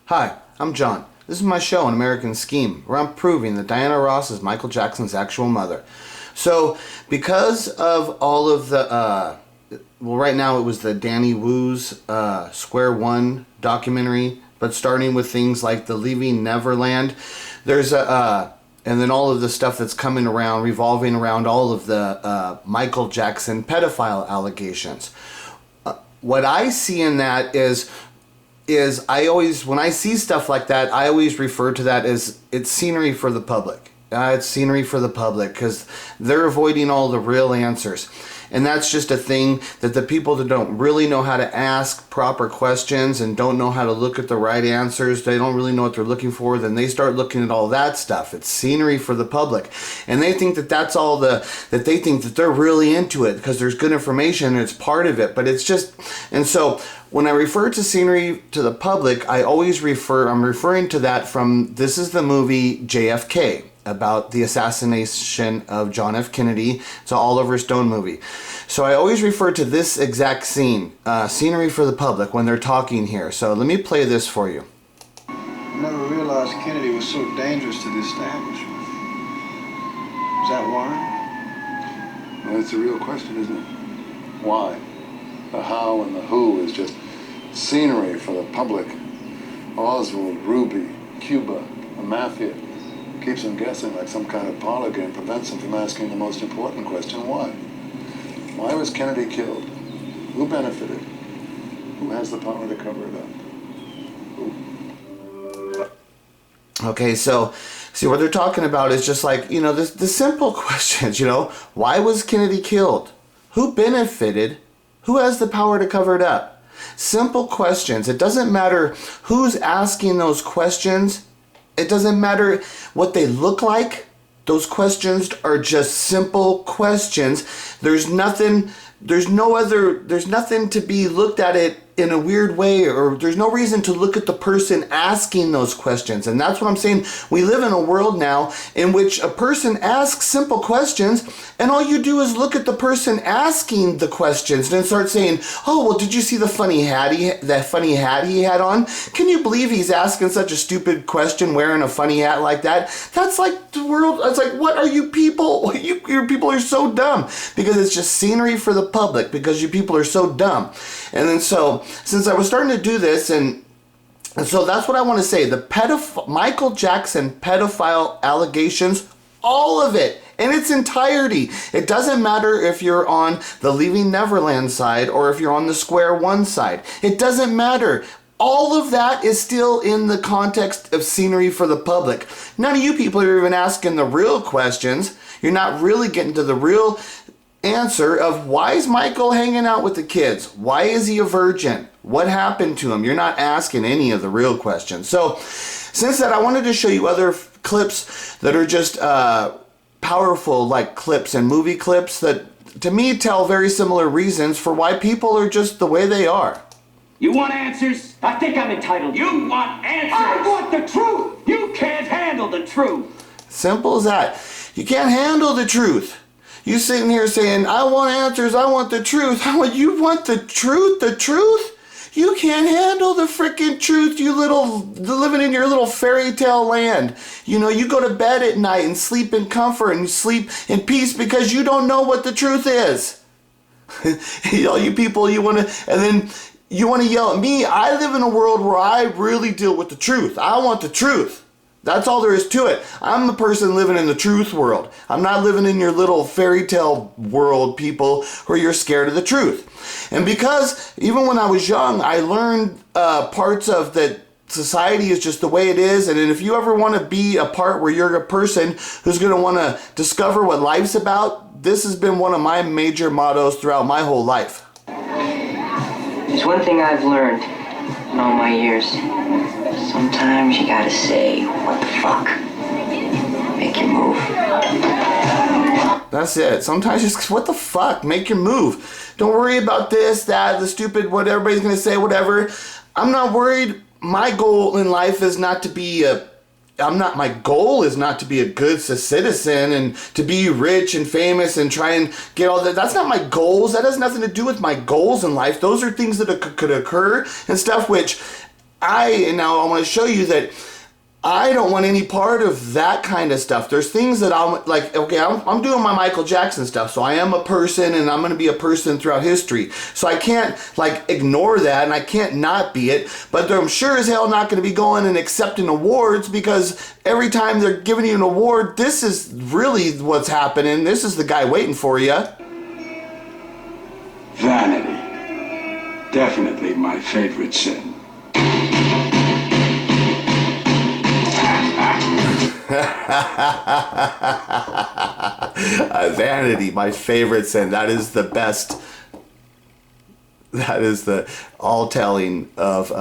Hi, I'm John. This is my show, An American Scheme, where I'm proving that Diana Ross is Michael Jackson's actual mother. So, because of all of the, right now it was the Danny Wu's Square One documentary, but starting with things like The Leaving Neverland, there's and then all of the stuff that's coming around, revolving around all of the Michael Jackson pedophile allegations. What I see in that is I always, when I see stuff like that, I always refer to that as it's scenery for the public. It's scenery for the public because they're avoiding all the real answers. And that's just a thing that the people that don't really know how to ask proper questions and don't know how to look at the right answers, they don't really know what they're looking for, then they start looking at all that stuff. It's scenery for the public. And they think that that's all that they think that they're really into it because there's good information and it's part of it. But it's just, and so when I refer to scenery to the public, I'm referring to that from, this is the movie JFK, about the assassination of John F. Kennedy. It's an Oliver Stone movie. So I always refer to this exact scene, scenery for the public, when they're talking here. So let me play this for you. I never realized Kennedy was so dangerous to the establishment. Is that why? Well, it's a real question, isn't it? Why? The how and the who is just scenery for the public. Oswald, Ruby, Cuba, the mafia. Keeps them guessing like some kind of parlor game, prevents them from asking the most important question, why? Why was Kennedy killed? Who benefited? Who has the power to cover it up? Who? Okay, so see what they're talking about is just like, the simple questions, why was Kennedy killed? Who benefited? Who has the power to cover it up? Simple questions. It doesn't matter who's asking those questions. It doesn't matter what they look like. Those questions are just simple questions. There's nothing to be looked at it in a weird way, or there's no reason to look at the person asking those questions. And that's what I'm saying. We live in a world now in which a person asks simple questions, and all you do is look at the person asking the questions and start saying, oh, well, did you see the funny hat he had on? Can you believe he's asking such a stupid question wearing a funny hat like that? That's like the world. It's like, what are you people? Your people are so dumb because it's just scenery for the public because you people are so dumb. And then so, since I was starting to do this, and so that's what I want to say. The Michael Jackson pedophile allegations, all of it in its entirety. It doesn't matter if you're on the Leaving Neverland side or if you're on the Square One side. It doesn't matter. All of that is still in the context of scenery for the public. None of you people are even asking the real questions. You're not really getting to the real answer of why is Michael hanging out with the kids? Why is he a virgin? What happened to him? You're not asking any of the real questions. So since that, I wanted to show you other clips that are just powerful, like clips and movie clips that to me tell very similar reasons for why people are just the way they are. You want answers? I think I'm entitled. You want answers? I want the truth. You can't handle the truth. Simple as that. You can't handle the truth. You sitting here saying, I want answers, I want the truth. You want the truth? The truth? You can't handle the freaking truth, living in your little fairy tale land. You go to bed at night and sleep in comfort and sleep in peace because you don't know what the truth is. You people, you want to yell at me. I live in a world where I really deal with the truth. I want the truth. That's all there is to it. I'm the person living in the truth world. I'm not living in your little fairy tale world, people, where you're scared of the truth. And because even when I was young, I learned parts of that society is just the way it is. And if you ever want to be a part where you're a person who's going to want to discover what life's about, this has been one of my major mottos throughout my whole life. There's one thing I've learned in all my years. Sometimes you gotta say, what the fuck? Make your move. That's it. Sometimes just, what the fuck? Make your move. Don't worry about this, that, the stupid, what everybody's gonna say, whatever. I'm not worried. My goal in life is not to be my goal is not to be a good citizen and to be rich and famous and try and get all that. That's not my goals. That has nothing to do with my goals in life. Those are things that could occur and stuff which now I want to show you that I don't want any part of that kind of stuff. There's things that I'm like, okay, I'm doing my Michael Jackson stuff, so I am a person and I'm going to be a person throughout history. So I can't like ignore that and I can't not be it, but I'm sure as hell not going to be going and accepting awards, because every time they're giving you an award, this is really what's happening. This is the guy waiting for you. Vanity. Definitely my favorite sin. Vanity, my favorite sin. That is the best. That is the all telling of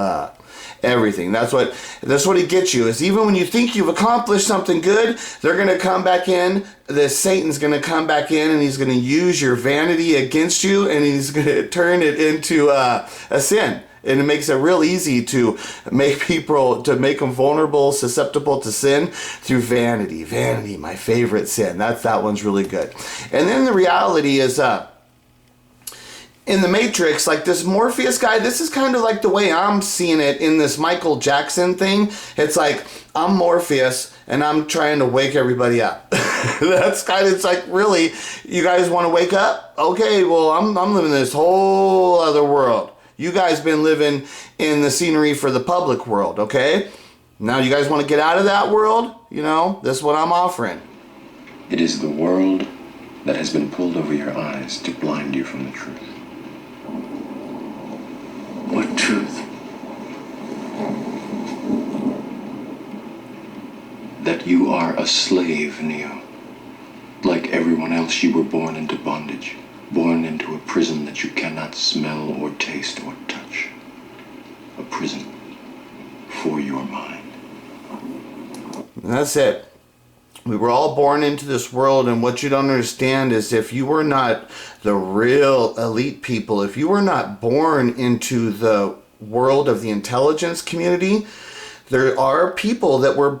everything. That's what it gets you, is even when you think you've accomplished something good, they're going to come back in. Satan's going to come back in and he's going to use your vanity against you, and he's going to turn it into a sin. And it makes it real easy to make people, to make them vulnerable, susceptible to sin through vanity. Vanity, my favorite sin. That one's really good. And then the reality is, in the Matrix, like this Morpheus guy, this is kind of like the way I'm seeing it in this Michael Jackson thing. It's like, I'm Morpheus and I'm trying to wake everybody up. That's kind of, it's like, really, you guys want to wake up? Okay, well, I'm living in this whole other world. You guys been living in the scenery for the public world, okay? Now you guys want to get out of that world? You know, this is what I'm offering. It is the world that has been pulled over your eyes to blind you from the truth. What truth? That you are a slave, Neo. Like everyone else, you were born into bondage. Born into a prison that you cannot smell or taste or touch. A prison for your mind. That's it. We were all born into this world, and what you don't understand is if you were not the real elite people, if you were not born into the world of the intelligence community, there are people that were,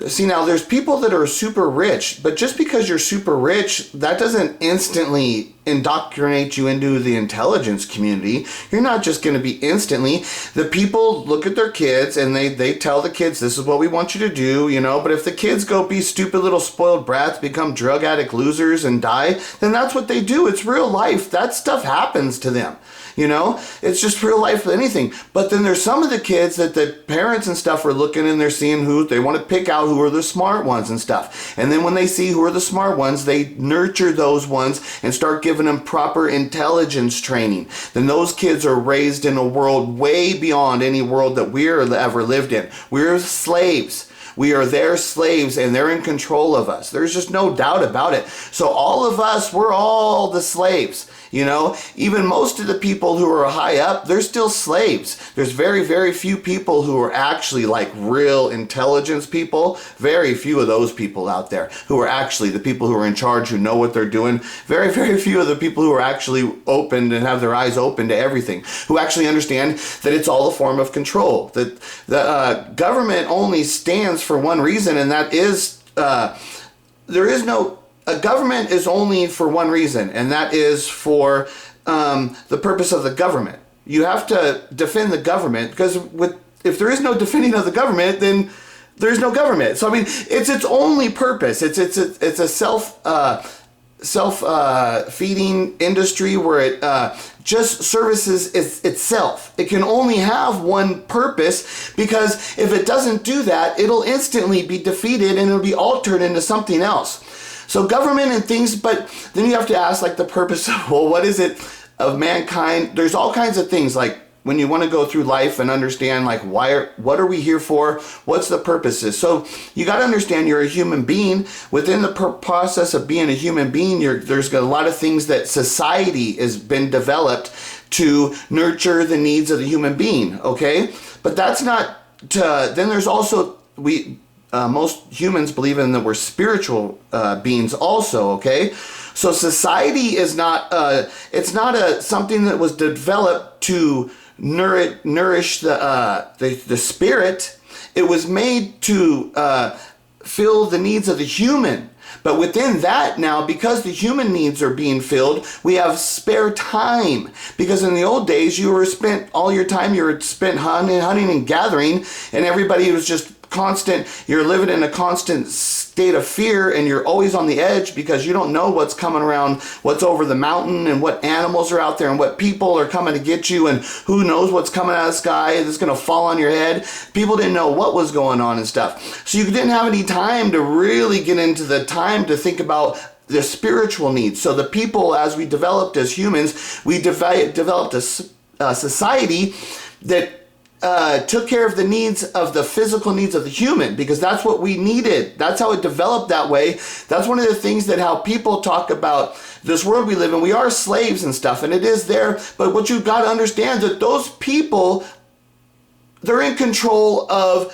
see now there's people that are super rich, but just because you're super rich, that doesn't instantly indoctrinate you into the intelligence community. You're not just going to be instantly. The people look at their kids and they tell the kids, this is what we want you to do, you know, but if the kids go be stupid little spoiled brats, become drug addict losers and die, then that's what they do. It's real life. That stuff happens to them. You know, it's just real life with anything. But then there's some of the kids that the parents and stuff are looking and they're seeing who they want to pick out, who are the smart ones and stuff. And then when they see who are the smart ones, they nurture those ones and start giving them proper intelligence training. Then those kids are raised in a world way beyond any world that we're ever lived in. We're slaves. We are their slaves and they're in control of us. There's just no doubt about it. So all of us, we're all the slaves. You know, even most of the people who are high up, they're still slaves. There's very, very few people who are actually like real intelligence people. Very few of those people out there who are actually the people who are in charge, who know what they're doing. Very, very few of the people who are actually open and have their eyes open to everything, who actually understand that it's all a form of control. That the government only stands for one reason, and that is a government is only for one reason, and that is for the purpose of the government. You have to defend the government, because if there is no defending of the government, then there's no government. So I mean, it's its only purpose. It's a self-feeding industry where it just services itself. It can only have one purpose, because if it doesn't do that, it'll instantly be defeated and it'll be altered into something else. So government and things, but then you have to ask like the purpose of, well, what is it of mankind? There's all kinds of things, like when you want to go through life and understand like what are we here for? What's the purposes? So you got to understand you're a human being. Within the process of being a human being, there's a lot of things that society has been developed to nurture the needs of the human being, okay? But that's not, then there's also, most humans believe in that we're spiritual beings also, okay? So society is not, it's not something that was developed to nourish the spirit. It was made to fill the needs of the human. But within that now, because the human needs are being filled, we have spare time. Because in the old days, you were spent all your time, you were spent hunting and gathering, and everybody was just constant. You're living in a constant state of fear, and you're always on the edge because you don't know what's coming around, what's over the mountain, and what animals are out there, and what people are coming to get you, and who knows what's coming out of the sky that's going to fall on your head. People didn't know what was going on and stuff. So you didn't have any time to really get into the time to think about the spiritual needs. So the people, as we developed as humans, we developed a society that took care of the needs of the physical needs of the human, because that's what we needed. That's how it developed that way. That's one of the things that how people talk about this world we live in. We are slaves and stuff, and it is there. But what you've got to understand that those people, they're in control of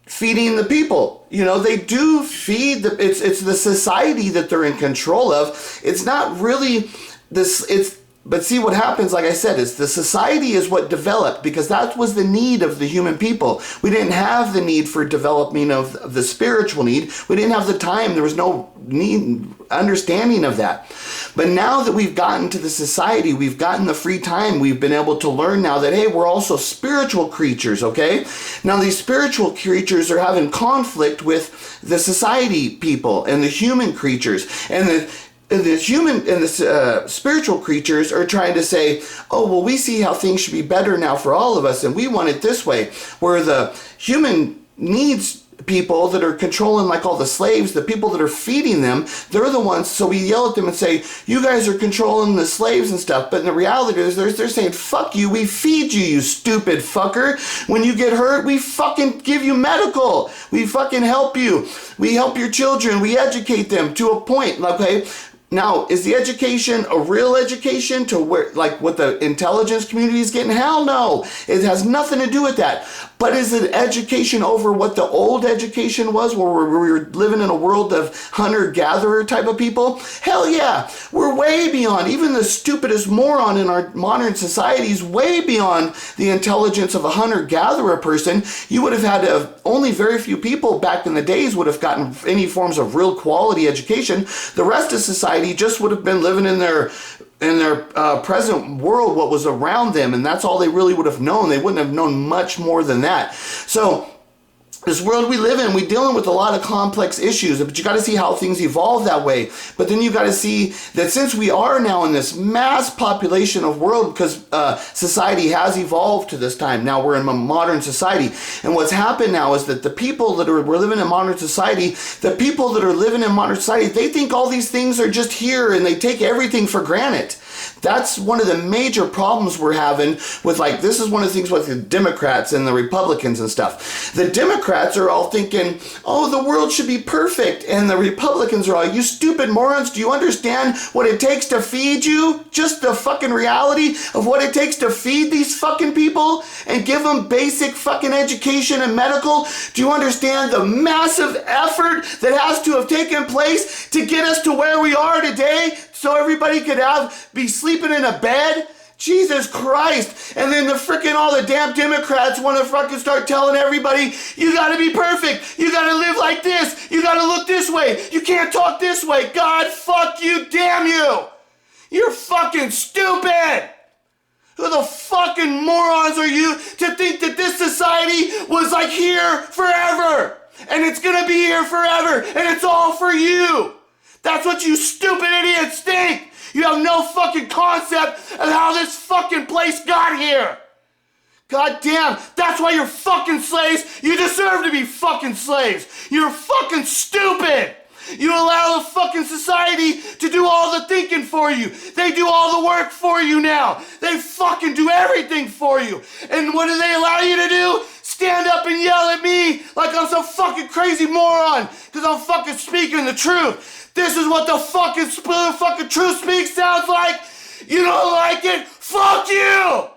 feeding the people. You know, they do feed it's the society that they're in control of. It's not really this, but see what happens, like I said, is the society is what developed because that was the need of the human people. We didn't have the need for developing of the spiritual need. We didn't have the time. There was no understanding of that. But now that we've gotten to the society, we've gotten the free time, we've been able to learn now that, hey, we're also spiritual creatures, okay? Now these spiritual creatures are having conflict with the society people and the human creatures. And the human and the spiritual creatures are trying to say, oh, well, we see how things should be better now for all of us, and we want it this way. Where the human needs people that are controlling, like all the slaves, the people that are feeding them, they're the ones, so we yell at them and say, you guys are controlling the slaves and stuff. But in the reality is they're saying, fuck you, we feed you, you stupid fucker. When you get hurt, we fucking give you medical. We fucking help you. We help your children. We educate them to a point, okay? Now, is the education a real education to where, like what the intelligence community is getting? Hell no. It has nothing to do with that. But is it education over what the old education was, where we were living in a world of hunter-gatherer type of people? Hell yeah. We're way beyond, even the stupidest moron in our modern society is way beyond the intelligence of a hunter-gatherer person. You would have had to, only very few people back in the days would have gotten any forms of real quality education. The rest of society just would have been living in their present world, what was around them, and that's all they really would have known. They wouldn't have known much more than that. So this world we live in, we're dealing with a lot of complex issues, but you got to see how things evolve that way. But then you got to see that since we are now in this mass population of world, because society has evolved to this time. Now we're in a modern society. And what's happened now is that the people that we're living in modern society, the people that are living in modern society, they think all these things are just here and they take everything for granted. That's one of the major problems we're having with, like, this is one of the things with the Democrats and the Republicans and stuff. The Democrats are all thinking, oh, the world should be perfect. And the Republicans are all, you stupid morons, do you understand what it takes to feed you? Just the fucking reality of what it takes to feed these fucking people and give them basic fucking education and medical? Do you understand the massive effort that has to have taken place to get us to where we are today? So everybody could be sleeping in a bed? Jesus Christ. And then all the damn Democrats want to fucking start telling everybody, you gotta be perfect. You gotta live like this. You gotta look this way. You can't talk this way. God, fuck you, damn you. You're fucking stupid. Who the fucking morons are you to think that this society was like here forever? And it's gonna be here forever. And it's all for you. That's what you stupid idiots think. You have no fucking concept of how this fucking place got here. God damn, that's why you're fucking slaves. You deserve to be fucking slaves. You're fucking stupid. You allow the fucking society to do all the thinking for you. They do all the work for you now. They fucking do everything for you. And what do they allow you to do? Stand up and yell at me like I'm some fucking crazy moron because I'm fucking speaking the truth. This is what the fucking truth speak sounds like. You don't like it? Fuck you!